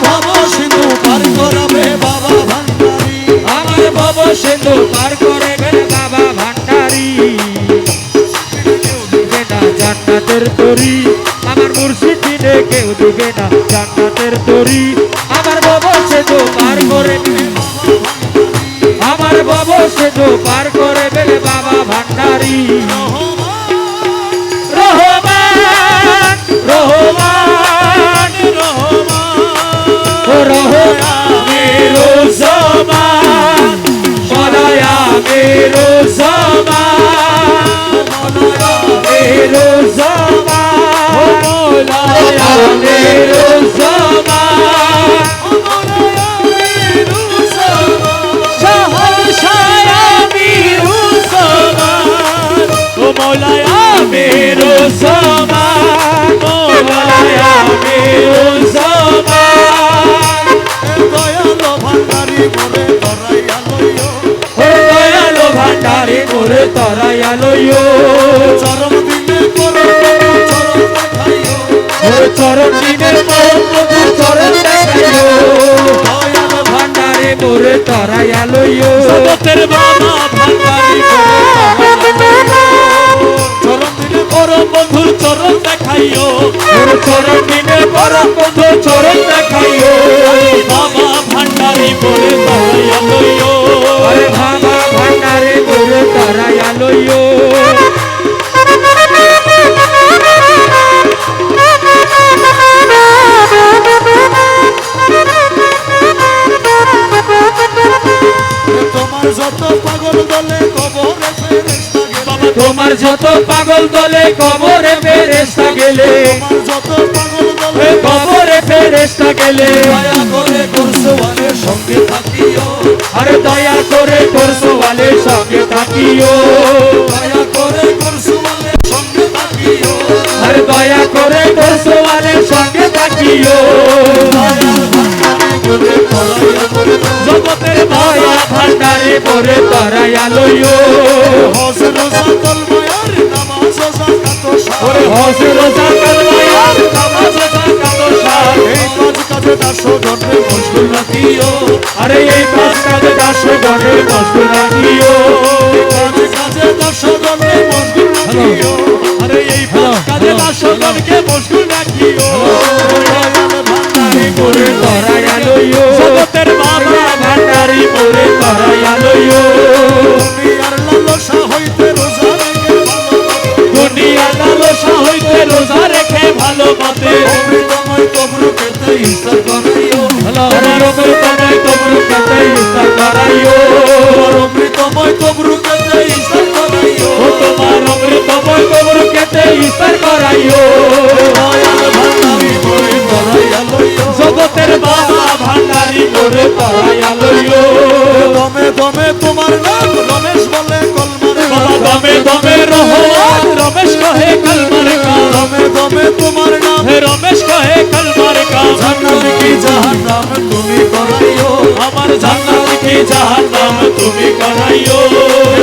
ভব সিন্ধু পার করাবে বাবা ভান্ডারী আমার ভব সিন্ধু পার করে গেলে বাবা ভান্ডারী দিবে না জান্নাতের তরি আমার মুর্শিদ দিনে কেউ দিবে না জান্নাতের তরি আমার ভব সিন্ধু পার করে আমার ভব সিন্ধু পার করে গেলে বাবা ভান্ডারী রহমান রহমান রহমান মেরো জমান মলায়া মেরো জমান মেরো জমান মলায়া মেরো জমান শাহনশাহ মেরো জমান ও মলায়া মেরো জমান মলায়া মেরো জমান দয়ালো ভান্ডারী মোরে ধরাইয়া লইও ও দয়ালো ভান্ডারে মোরে তরাইয়া লইও চরম দিলে করো চরম দেখাইও ওর চরণ দিনে মধু চরণ দেখাইও দয়ালো ভান্ডারে মোরে তরাইয়া লইও জগতের বাবা ভান্ডারী চরম দিলে পরম বন্ধুর চরণ দেখাইও ওর চরণ দিনে পরম বন্ধু চরণ দেখাইও বাবা ভান্ডারী বলে দাঁড়াইয়া লইও আরে বাবা ভান্ডারে মোরে তরাইয়া লইও তোমার যত পাগল দলে কবরে ফেরেশতা গেলে তোমার যত পাগল দলে কবরে ফেরেশতা গেলে তোমার যত পাগল দলে কবরে ফেরেশতা গেলে দয়া করে করসওয়ালের সঙ্গে থাকিও আরে দয়া করে করসওয়ালের সঙ্গে থাকিও দয়া করে করসওয়ালের সঙ্গে থাকিও আরে দয়া করে করসওয়ালের সঙ্গে থাকিও দয়াল ভান্ডারী করে তরাইয়া লইও জগতের হজ রোজা কলমায়ার নামাজ ওরে হজ রোজা কালমায়ার নামাজ রোজা কাতো কাদোশা এই কাজ কাজে দাসো গণে মশগুল রাখিও আরে এই কাজ কাজে দাসো গণে মশগুল রাখিও কাজে কাজে দাসো গণে মশগুল রাখিও আরে এই কাজে দাসগণকে মশগুল রাখিও দয়াল ভান্ডারী করে তরাইয়া লইও জগতের বাবা ভান্ডারি করে তরাইয়া লইও দুনিয়ার লালসা হইতে রোজা রেখে দুনিয়া লালসা হইতে রোজা রেখে ভালো মতে অমৃতময় তবরু খেতে ইফতার করাইও তোমার অমৃতময় তবরু খেতে ইফতার করাইও অমৃতময় তবরু খেতে ইফতার করাইও ও তোমার অমৃতময় তবরু খেতে ইফতার করাইও দয়াল ভান্ডারী করে তরাইয়া লইও জগতের বাবা ভান্ডারি করে তরাইয়া লইও দমে দমে তোমার নাম রমেশ বলে কলমার বাবা দমে দমে রহমান রমেশ কহে কলমার কাম দমে দমে তোমার নাম হে রমেশ কহে কলমার কাম জান্নাত কি জাহান্নাম তুমি করাইও আমার জান্নাত কি জাহান্নাম তুমি করাইও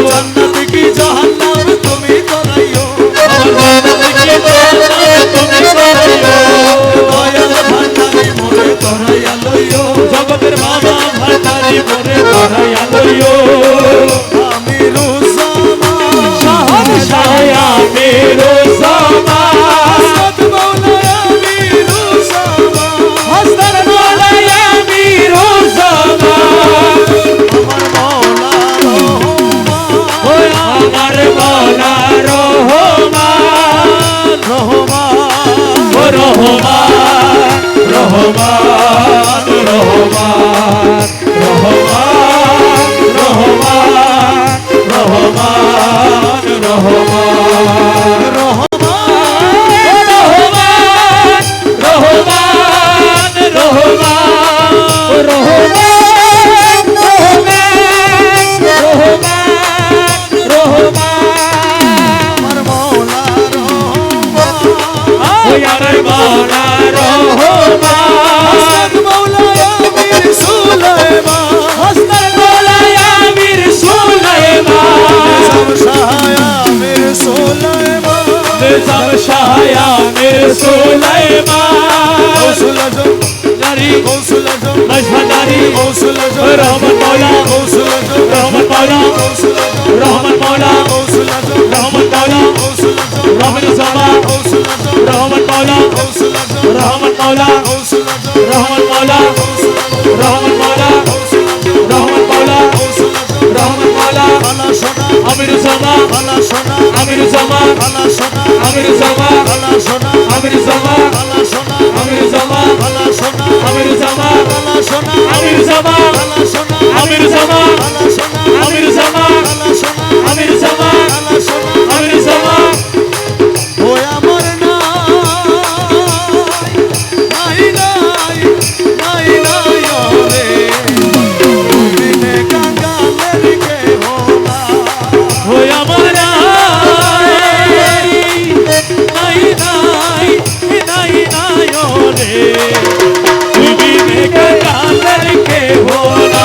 জান্নাত কি জাহান্নাম তুমি করাইও আমার জান্নাত কি জাহান্নাম তুমি করাইও রহমান রহমান রহমান রহমান রহমান আমার মৌলা আমার মৌলা রহমান মৌলা আমির সুলাইমান হস্তার মৌলায় আমির সুলাইমান আমির সুলাইমান নিজাম শাহ আমির সুলাইমান কৌশল আজম জারি কৌশল আজম মশহাদারি কৌশল আজম রহমান মৌলা কৌশল আজম রহমান মৌলা কৌশল আজম রহমান মৌলা কৌশল আজম রহমান মৌলা কৌশল আজম রহমান জামা কৌশল আজম রহমান মৌলা কৌশল আজম রহমান মৌলা কৌশল আজম রহমান মৌলা কৌশল আজম রহমান মৌলা কৌশল আজম রহমান মৌলা কৌশল আজম রহমান মৌলা বালা সোনা আমির জামা বালা সোনা আমির জামা বালা সোনা আমির জামা বালা সোনা আমির জামা বালা সোনা আমির জামা বালা সোনা আমির জামা বালা সোনা আমির জামা বালা সোনা আমির জামা বালা সোনা আমির জামা বালা সোনা আমির জামা বালা সোনা আমির জামা ওই আমার নাই নাই নাই নাই ওরে দিনে কাঙ্গালের কে হোলা ওই আমার নাই নাই নাই নাই ওরে তুমি দেখে কালের কে ভোলা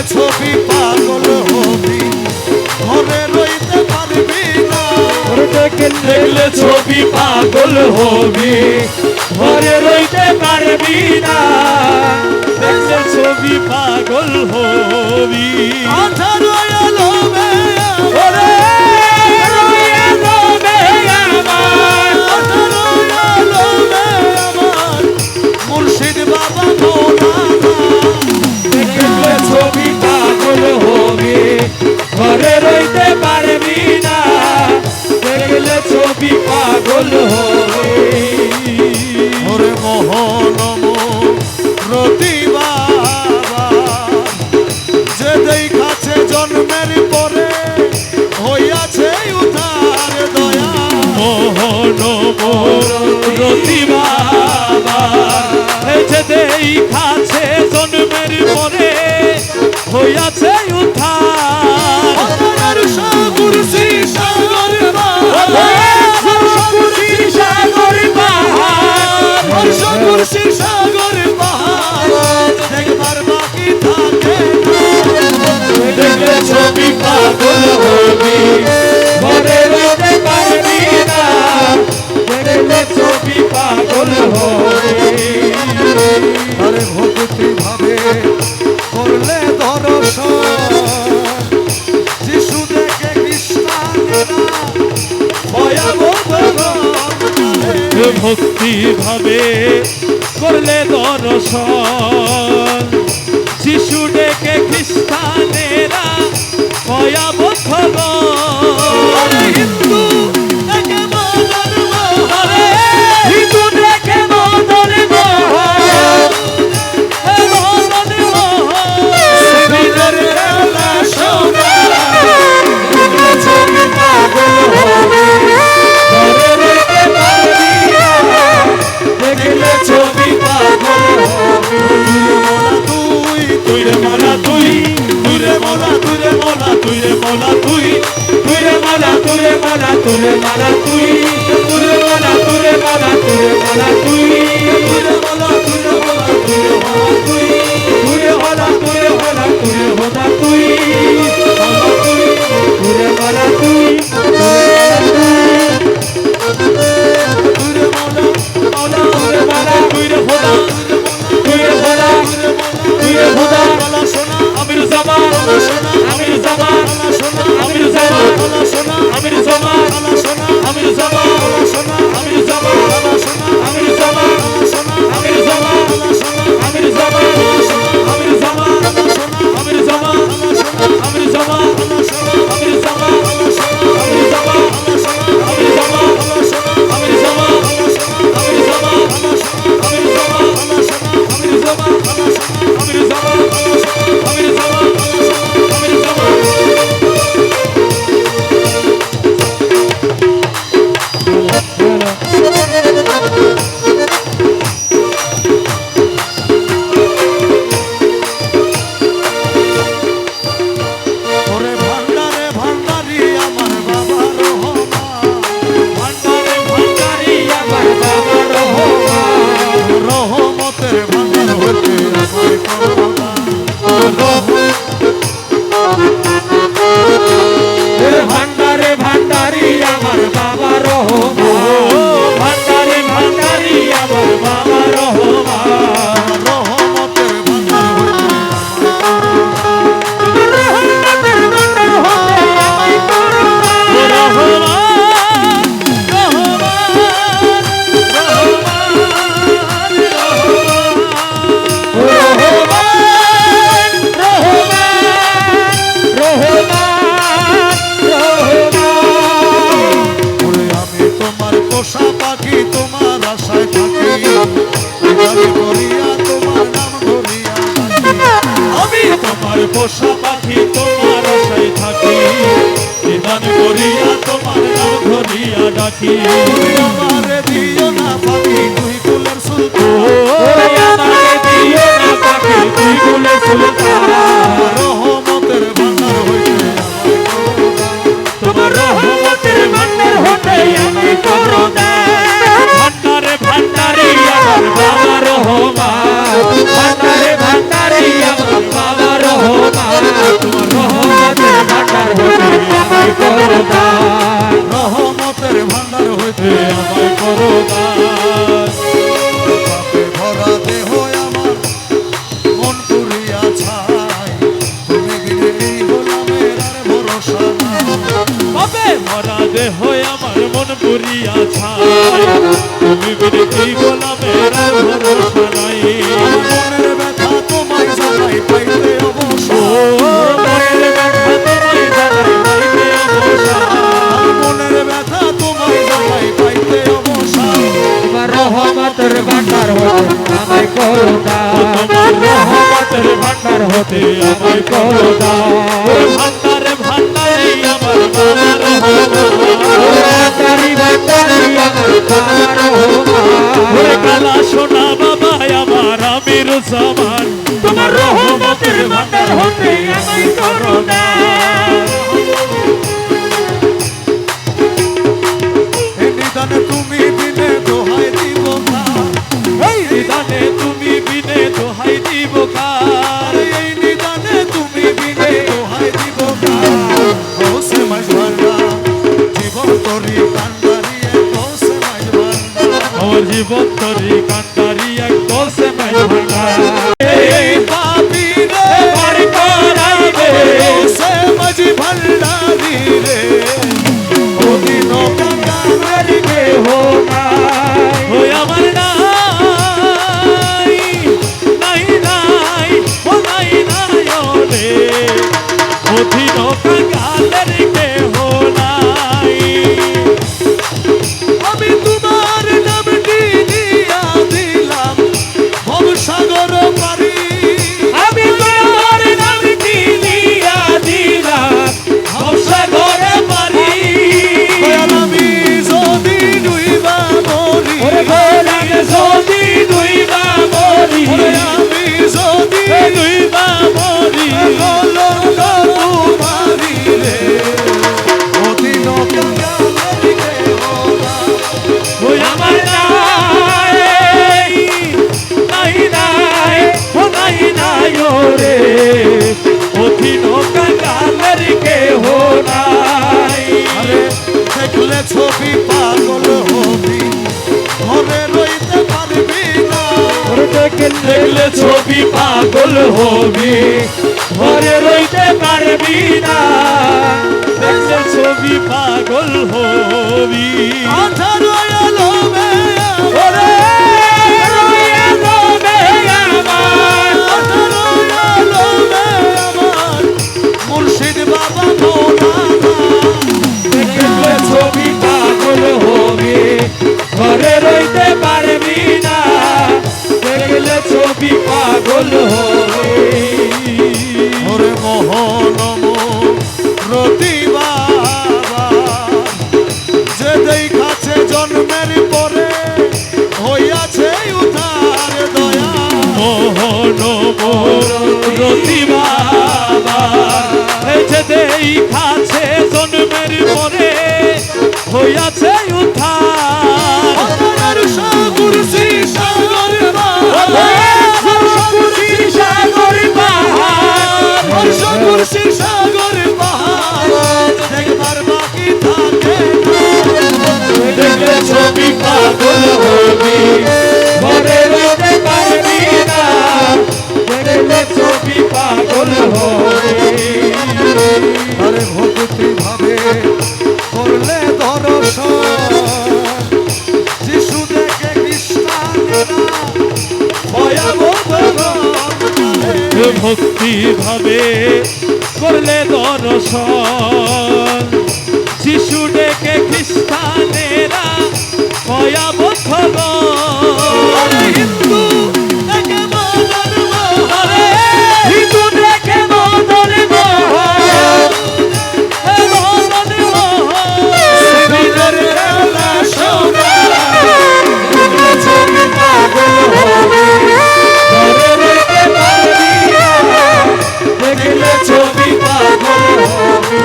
ছবি পাগল হবি ঘরে রইতে পারবি না দেখলে ছবি পাগল হবি ঘরে রইতে পারবি না দেখলে ছবি পাগল হবি আঠারো এলো ওরে রয়ে রবে আমার আঠারো এলো আমার মুর্শিদ বাবা মৌলানা দেখলে ছবি পাগল হবি ঘরে রইতে পারবি না দেখলে ছবি পাগল হবি ওরে মোহনম রতি বাবা যে দেখাছে জন্মের পরে হইয়াছে উদ্ধার দয়া মোহন রতি বাবা এই যে দেখাছে জন্মের পরে হইয়াছে উদ্ধার অতর সাগরসি সাগর সাগরসি সাগর পাহাড় দেখবার বাকি থাকে দেখলে ছবি পাগল হবি ঘরে রইতে পারবি না দেখলে ছবি পাগল হবি আরে ভক্তি ভাবে করলে দর্শন যিশু দেখে খ্রিস্টানেরা ভয়াবহ ভক্তি ভাবে করলে দর্শন শিশু ডেকে খ্রিস্টানেরা ভয়াবহ হিন্দু দেখে মদন মোহন হিন্দু ডেকে মদন মোহন মদন মোহন শ্রীধর খেলা শোনা ছবি পাগল হবি ঘরে রইতে পারবি না দেখলে ছবি পাগল হবি তুই তুই রে মালা তুই তুই রে মালা তুই রে মালা তুই রে মালা তুই তুই রে মালা তুই রে মালা তুই রে মালা তুই তুই রে মালা তুই রে মালা তুই রে মালা তুই তুই রে মালা তুই রে মালা তুই রে মালা তুই তুই রে মালা তুই রে মালা তুই রে মালা তুই মালা তুই তুই রে মালা তুই তুই রে মৌলা মালা তুই রে মালা তুই রে খোদা তুই রে খোদা তুই রে খোদা মালা সোনা আমির জামান মালা সোনা আমির জামান মালা সোনা আমির জামান মালা সোনা আমির জামান মালা সোনা আমির জামান মালা সোনা আমির জামান মালা সোনা আমির জামান মালা সোনা আমির জামান মালা সোনা আমির জামান আমির জামান আমির জামান আমির জামান আমির জামান আমির জামান আমির জামান আমির জামান আমির জামান আমির জামান আমির জামান আমির জামান আমির জামান আমির জামান ওরে ভান্ডারে ভান্ডারি আমার বাবা রহমান ভান্ডারে ভান্ডারি আমার বাবা রহমান রহমতের ভান্ডার হতে আমার করোনা ভান্ডারে ভান্ডারি আমার বাবা রহমান ভান্ডারে ভান্ডারি আমার বাবা রহমান রহমতের ভান্ডার ওরে আমি তোমার পোষা পাখি তোমার আশায় থাকি গান করিয়া তোমার নাম ধরিয়া ডাকি। আমি তোমার পোষা পাখি তোমার আশায় থাকি নিদান করিয়া তোমার নাম ধরিয়া ডাকি তুমি আমারে দিও না পাখি তুই কুলের সুলতান ওরে আমাকে দিও না পাখি তুই কুলে সুলতান রহমতের ভান্ডার হইতে আমার করোনা তোমার রহমতের ভান্ডার হতে আমি করুণা ভান্ডারে ভান্ডারি আমার বাবা রহমান ভান্ডারে ভান্ডারি আমার বাবা রহমান প্রাণ পুরিয়া ছাই তুমি বিনে কি গোলামের ভরসা নাই মনের ব্যথা তোমায় জানাই পাইতে অবসর মনের ব্যথা তোমায় জানাই পাইতে অবসান মনের ব্যথা তোমায় জানাই পাইতে অবসর তোমার রহমতের ভান্ডার হতে আমায় করো দান তোমার রহমতের ভান্ডার হতে আমায় করো দান ভান্ডারে ভান্ডারে আমার বাবার ভান্ডারি ভান্ডারি আমার বাবার ওরে কালা সোনা বাবা আমার আমির জামান তোমার রহমতের ভান্ডার হতে আমায় করো দান এই নিদানে তুমি বিনে দোহাই দিব কার এই নিদানে তুমি বিনে দোহাই দিব কার এই নিদানে তুমি বিনে দোহাই দিব কার হোসে মাঝ ভান্ডা জীবন তরি কান্ডারিয়ে হোসে মাঝ ভান্ডা আমার জীবন তরি কান্ডারি এক দোষে মাই ভাঙা এই পাপি রে বাড়ি করাবে হোসে মাঝ ভান্ডারি রে ওদিন কান্ডারি কে হো ওই আমার নাই নাই নাই ও নাই নাই ওরে অধীন কাঙ্গালের কেহ নাই আমি তোমার নামটি দিয়া দিলাম ভবসাগর পারি আমি তোমার নাম কি দিয়া দিলাম ভবসাগরে পারি দয়াল আমি যদি ডুইবা মরি ওরে গোলামে যদি দুইবা মরি ওরে আমি যদি দুইবা মরি কলঙ্ক তোমারি রে অদিন কাঙ্গালের কেহ নাই। ওই আমার নাই নাই নাই ও নাই নাই ওরে অধীন কাঙ্গালের কেহ নাই আরে দেখলে ছবি পাগল হবি ঘরে রইতে পারবি না দেখলে ছবি পাগল হবি ঘরে রইতে পারবি না দেখলে ছবি পাগল হবি আঠারো এলো ওরে রয়ে রবে আমার আঠারো এলো আমার মুর্শিদ বাবা মৌলানা দেখলে ছবি পাগল হবি ঘরে রইতে পারবি না দেখলে ছবি পাগল হবি ওরে মোহনম রতি বাবা যে দেখাছে জন্মের পরে হইয়াছে উদ্ধার দয়া মোহন রতি বাবা এই যে দেখাছে জন্মের পরে হইয়াছে উদ্ধার আমার সাগরসি সাগর সাগরসি সাগর পাহাড় দেখবার বাকি থাকে দেখলে ছবি পাগল হবি ঘরে রইতে পারবি না দেখলে ছবি পাগল হবি আরে ভক্তি ভাবে করলে দর্শন যিশু দেখে খ্রিস্টানেরা ভয়াবহ ভক্তি ভাবে করলে দর্শন শিশু ডেকে খ্রিস্টানেরা ভয়াবহ হিন্দু দেখে মদন মোহন হিন্দু ডেকে মদন মোহন মদন মোহন শ্রীনগর খেলা শোনা ছবি পাগল হবি ঘরে রইতে পারবি না দেখলে ছবি পাগল হবি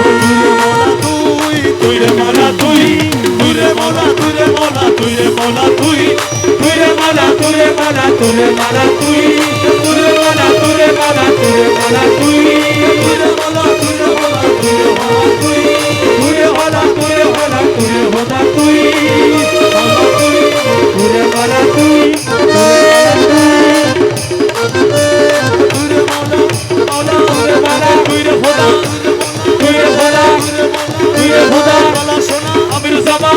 তুই তুইরে মালা তুই তুইরে মালা তুইরে মালা তুইরে মালা তুই তুইরে মালা তুইরে মালা তুইরে মালা তুই তুইরে মালা তুইরে মালা তুইরে মালা তুই তুইরে মালা তুইরে মালা তুইরে মালা তুই তুইরে মালা তুইরে মালা তুইরে মালা তুই মালা তুই তুইরে মালা তুই তুইরে মালা মালা তুইরে মালা তুইরে খোদা তুইরে খোদা তুইরে খোদা আমির জামান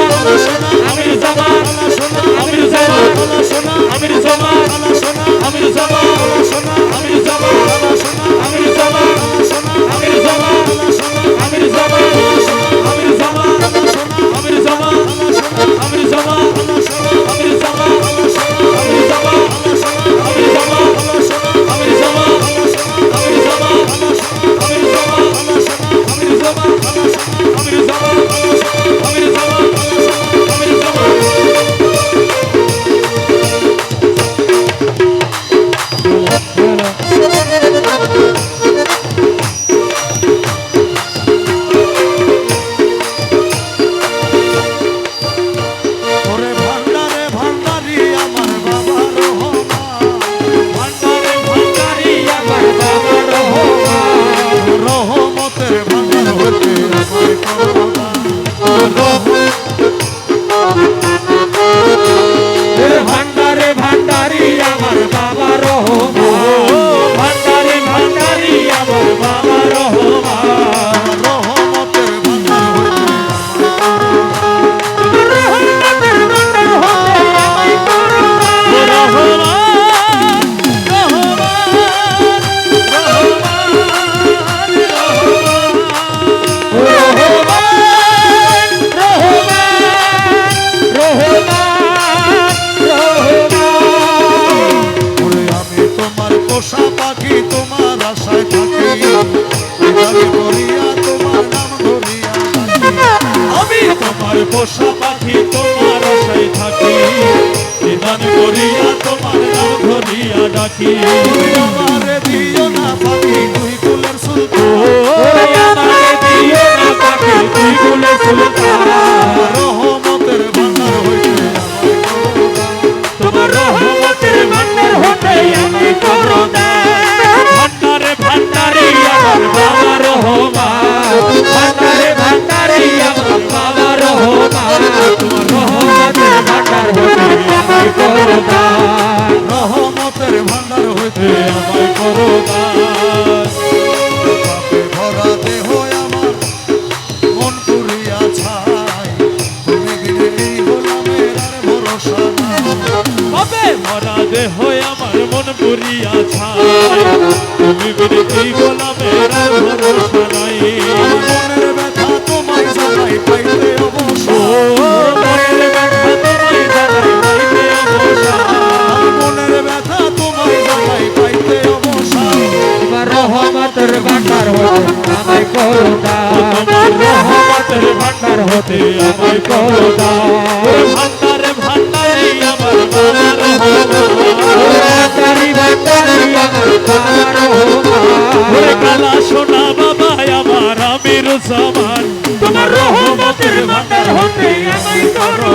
পাখি তুমি আমারে দিও না পাখি তুই কুলের সুলতান ওরে আমাকে দিও না পাখি তুই কুলে সুলতান রহমতের ভান্ডার হইতে আমায় করো দান। তোমার রহমতের ভান্ডার হতে আমি করো ভান্ডারে ভান্ডারি আমার বাবা রহমান ভান্ডারে ভান্ডারি আমার বাবা রহমান তোমার রহমতের ভান্ডার হতে আমি করো রহমতের ভান্ডার হইতে আমায় করো পাপে ভরা দেহ আমার মন পুরিয়া ছাই তুমি বিনে এই গোলামের আর ভরসা নাই কবে মরা দেহ আমার মন পুরিয়া ছাই তুমি বিনে এই গোলামের আর ভরসা নাই মনের ব্যথা তোমায় জানাই পাইতে ও অবসর মনের ব্যথা তোমায় জানাই পাইতে অবসর মনের ব্যথা তোমায় জানাই পাইতে অবসর তোমার রহমতের ভান্ডার হতে আমায় করো তোমার রহমতের ভান্ডার হতে আমায় করো ভান্ডারে ভান্ডারি আমার বাবা ভান্ডারি ভান্ডারি আমার বাবা রহমান ওরে কালা সোনা বাবা আমার আমির জামান তোমার রহমতের ভান্ডার হতে আমায় করো